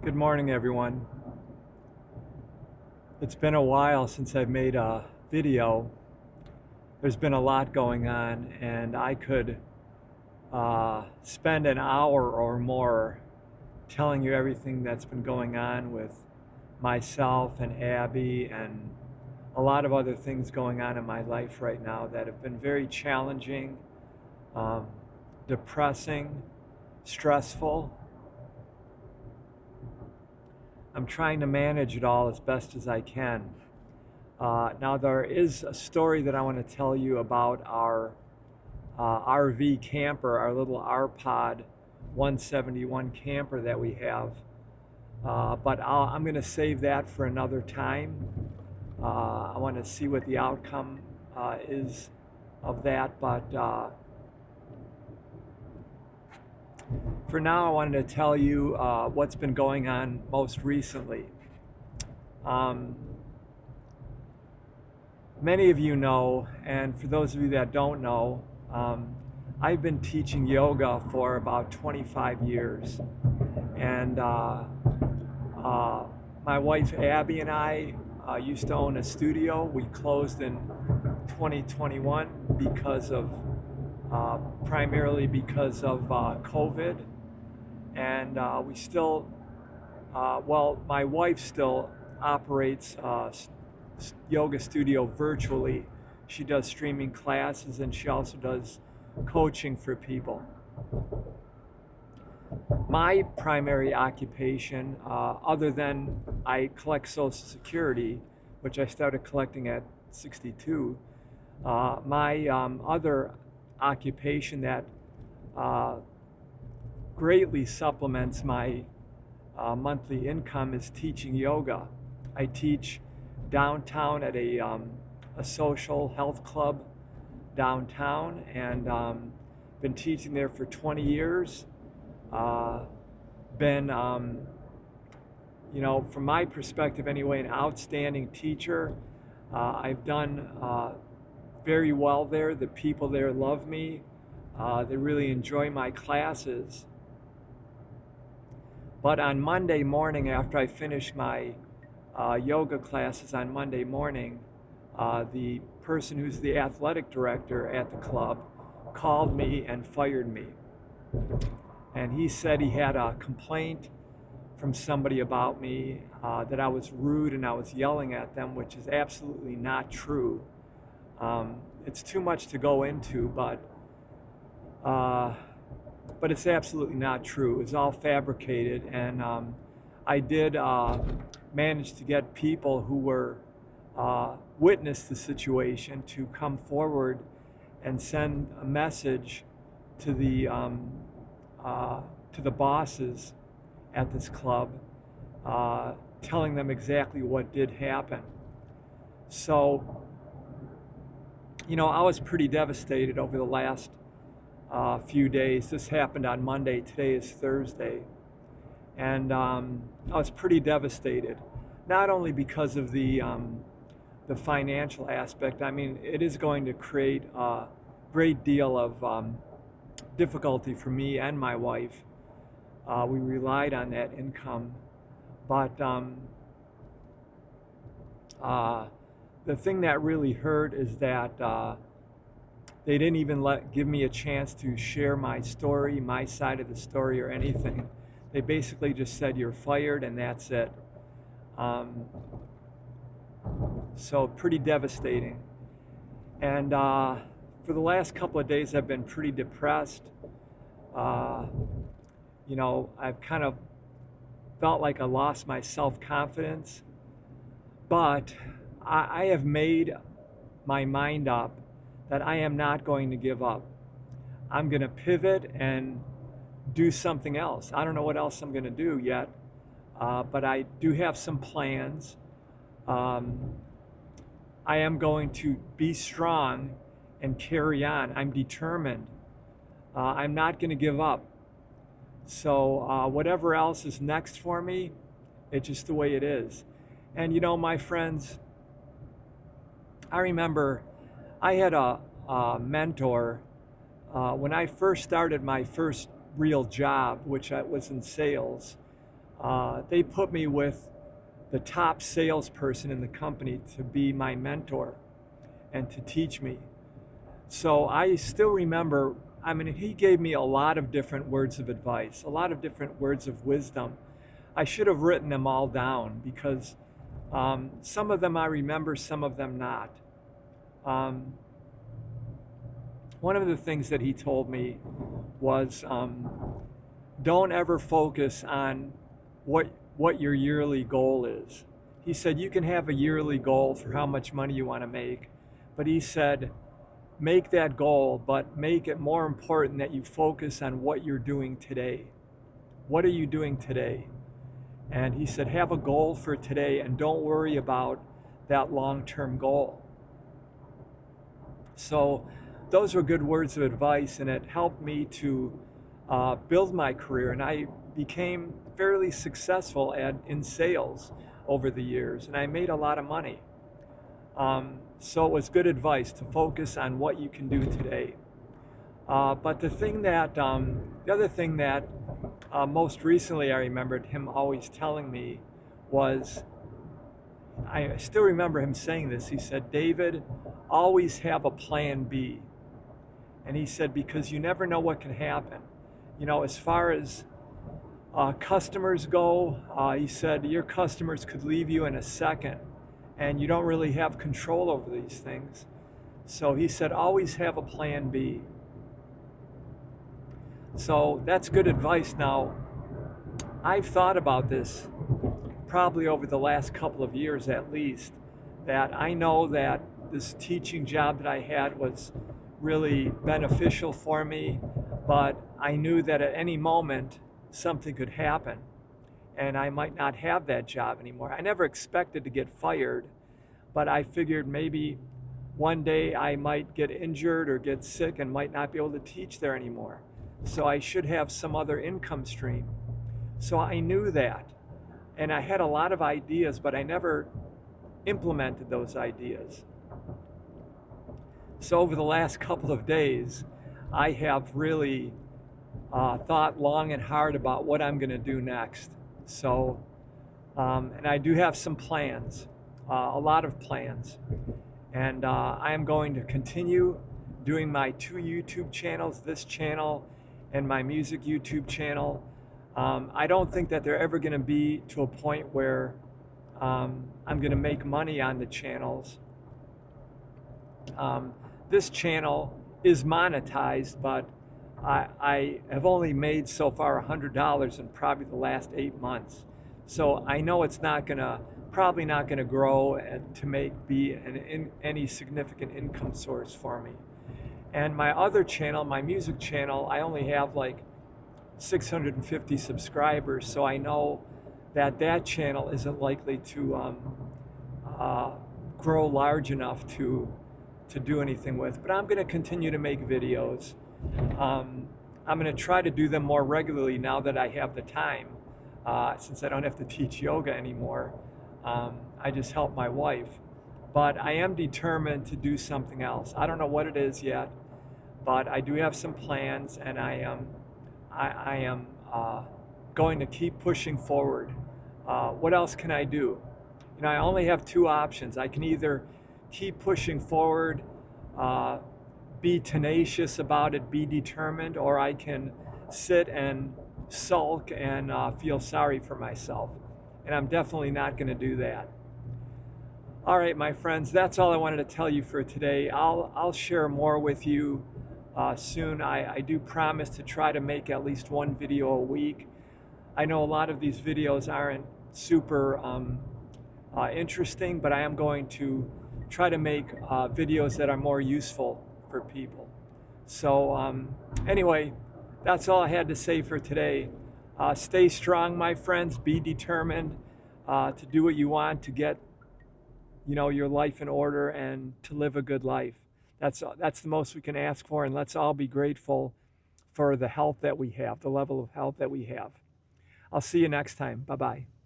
Good morning, everyone. It's been a while since I've made a video. There's been a lot going on, and I could spend an hour or more telling you everything that's been going on with myself and Abby and a lot of other things going on in my life right now that have been very challenging, um, depressing, stressful. I'm trying to manage it all as best as I can. Now, there is a story that I want to tell you about our RV camper, our little R-Pod 171 camper that we have. But I'm going to save that for another time. I want to see what the outcome is of that. But for now, I wanted to tell you what's been going on most recently. Many of you know, and for those of you that don't know, I've been teaching yoga for about 25 years. And my wife Abby and I used to own a studio. We closed in 2021 because of primarily because of COVID. And we still, my wife still operates yoga studio virtually. She does streaming classes, and she also does coaching for people. My primary occupation, other than I collect Social Security, which I started collecting at 62, my other occupation that greatly supplements my monthly income is teaching yoga. I teach downtown at a social health club downtown, and been teaching there for 20 years. Been, from my perspective anyway, an outstanding teacher. I've done very well there. The people there love me. They really enjoy my classes. But on Monday morning, after I finished my yoga classes on Monday morning, the person who's the athletic director at the club called me and fired me. And he said he had a complaint from somebody about me, that I was rude and I was yelling at them, which is absolutely not true. It's too much to go into, but it's absolutely not true. It's all fabricated, and I did manage to get people who were witnessed the situation to come forward and send a message to the bosses at this club, telling them exactly what did happen. So, I was pretty devastated over the last few days. This happened on Monday. Today is Thursday. And I was pretty devastated, not only because of the financial aspect. I mean, it is going to create a great deal of difficulty for me and my wife. We relied on that income. But the thing that really hurt is that they didn't even give me a chance to share my story, my side of the story, or anything. They basically just said, "You're fired," and that's it. So pretty devastating. And for the last couple of days, I've been pretty depressed. I've kind of felt like I lost my self-confidence. But I have made my mind up that I am not going to give up. I'm going to pivot and do something else. I don't know what else I'm going to do yet, but I do have some plans. I am going to be strong and carry on. I'm determined. I'm not going to give up. So whatever else is next for me, it's just the way it is. And my friends, I remember I had a mentor when I first started my first real job, which was in sales. They put me with the top salesperson in the company to be my mentor and to teach me. So I still remember, I mean, he gave me a lot of different words of advice, a lot of different words of wisdom. I should have written them all down because some of them I remember, some of them not. Um, One of the things that he told me was don't ever focus on what your yearly goal is. He said you can have a yearly goal for how much money you want to make, but he said make that goal, but make it more important that you focus on what you're doing today. What are you doing today? And he said have a goal for today and don't worry about that long-term goal. So those were good words of advice, and it helped me to build my career, and I became fairly successful in sales over the years, and I made a lot of money. So it was good advice to focus on what you can do today. But the other thing that most recently I remembered him always telling me was, I still remember him saying this. He said, David, always have a plan B. And he said, because you never know what can happen. You know, as far as customers go, he said, your customers could leave you in a second, and you don't really have control over these things. So he said, always have a plan B. So that's good advice. Now, I've thought about this probably over the last couple of years at least, that I know that this teaching job that I had was really beneficial for me, but I knew that at any moment something could happen and I might not have that job anymore. I never expected to get fired, but I figured maybe one day I might get injured or get sick and might not be able to teach there anymore. So I should have some other income stream. So I knew that, and I had a lot of ideas, but I never implemented those ideas. So over the last couple of days, I have really thought long and hard about what I'm going to do next. So, and I do have some plans, a lot of plans. And I am going to continue doing my 2 YouTube channels, this channel and my music YouTube channel. I don't think that they're ever going to be to a point where I'm going to make money on the channels. This channel is monetized, but I have only made so far $100 in probably the last 8 months. So I know it's probably not gonna grow to be any significant income source for me. And my other channel, my music channel, I only have like 650 subscribers, so I know that channel isn't likely to grow large enough to do anything with, but I'm going to continue to make videos. I'm going to try to do them more regularly now that I have the time, since I don't have to teach yoga anymore. I just help my wife, but I am determined to do something else. I don't know what it is yet, but I do have some plans, and I am going to keep pushing forward. What else can I do? You know, I only have 2 options. I can either keep pushing forward, be tenacious about it, be determined, or I can sit and sulk and feel sorry for myself. And I'm definitely not going to do that. All right, my friends, that's all I wanted to tell you for today. I'll share more with you soon. I do promise to try to make at least 1 video a week. I know a lot of these videos aren't super interesting, but I am going to try to make videos that are more useful for people. So anyway, that's all I had to say for today. Stay strong, my friends. Be determined to do what you want, to get your life in order and to live a good life. That's the most we can ask for, and let's all be grateful for the health that we have, the level of health that we have. I'll see you next time. Bye-bye.